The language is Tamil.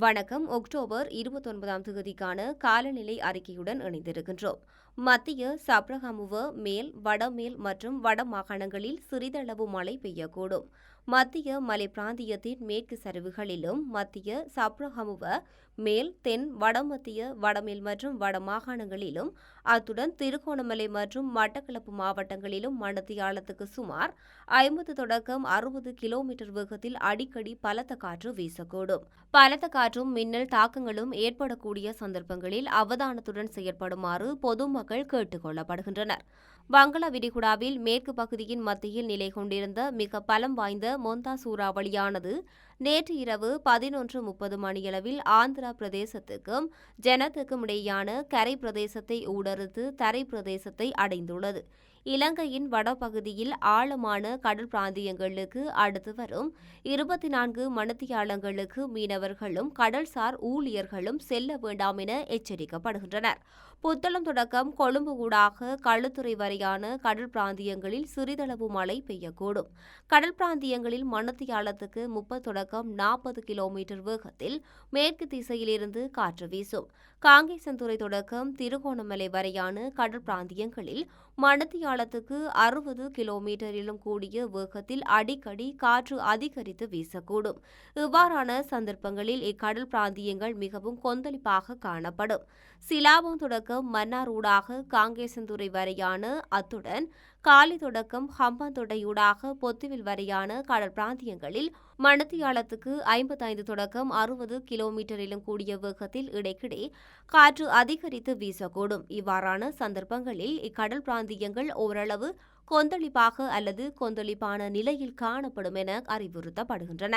வணக்கம். அக்டோபர் 29ஆம் தேதிக்கான காலநிலை அறிக்கையுடன் இணைந்திருக்கின்றோம். மத்திய சப்ரகமுவ, மேல், வடமேல் மற்றும் வட மாகாணங்களில் சிறிதளவு மழை பெய்யக்கூடும். மத்திய மலை பிராந்தியத்தின் மேற்கு சரிவுகளிலும், மத்திய சப்ரகமுவ, மேல், தென், வடமத்திய, வடமேல் மற்றும் வட மாகாணங்களிலும், அத்துடன் திருகோணமலை மற்றும் மட்டக்களப்பு மாவட்டங்களிலும் மணித்தியாலத்துக்கு சுமார் 50 தொடக்கம் 60 கிலோமீட்டர் வேகத்தில் அடிக்கடி பலத்த காற்று வீசக்கூடும். பலத்த காற்றும் மின்னல் தாக்கங்களும் ஏற்படக்கூடிய சந்தர்ப்பங்களில் அவதானத்துடன் செயற்படுமாறு பொதுமக்கள் கேட்டுக் கொள்ளப்படுகின்றனர். வங்கள விரிகுடாவில் மேற்கு பகுதியின் மத்தியில் நிலை கொண்டிருந்த மிக பலம் வாய்ந்த மொந்தா சூறாவளியானது நேற்று இரவு 11:30 மணியளவில் ஆந்திரா பிரதேசத்துக்கும் ஜனத்துக்கும் இடையேயான கரை பிரதேசத்தை ஊடறுத்து தரை பிரதேசத்தை அடைந்துள்ளது. இலங்கையின் வடபகுதியில் ஆழமான கடல் பிராந்தியங்களுக்கு அடுத்து வரும் 24 மணித்தியாலங்களுக்கு மீனவர்களும் கடல்சார் ஊழியர்களும் செல்ல வேண்டாம் என எச்சரிக்கப்படுகின்றனர். புத்தளம் தொடக்கம் கொழும்பு ஊடாக களுத்துறை வரையான கடல் பிராந்தியங்களில் சிறிதளவு மழை பெய்யக்கூடும். கடல் பிராந்தியங்களில் மணித்தியாலத்துக்கு 30 தொடக்கம் 40 கிலோமீட்டர் வேகத்தில் மேற்கு திசையிலிருந்து காற்று வீசும். காங்கேசன்துறை தொடக்கம் திருகோணமலை வரையான கடல் பிராந்தியங்களில் மணித்தியாலத்துக்கு 60 கிலோமீட்டரிலும் கூடிய வேகத்தில் அடிக்கடி காற்று அதிகரித்து வீசக்கூடும். இவ்வாறான சந்தர்ப்பங்களில் இக்கடல் பிராந்தியங்கள் மிகவும் கொந்தளிப்பாக காணப்படும். சிலாபம் தொடக்கம் மன்னார் ஊடாக காங்கேசன்துறை வரையான, அத்துடன் காலி தொடக்கம் ஹம்பாந்தோட்டையூடாக பொத்துவில் வரையான கடல் பிராந்தியங்களில் மணித்தியாலத்துக்கு 55 தொடக்கம் 60 கிலோமீட்டரிலும் கூடிய வேகத்தில் இடைக்கிடை காற்று அதிகரித்து வீசக்கூடும். இவ்வாறான சந்தர்ப்பங்களில் இக்கடல் பிராந்தியங்கள் ஓரளவு கொந்தளிப்பாக அல்லது கொந்தளிப்பான நிலையில் காணப்படும் என அறிவுறுத்தப்படுகின்றன.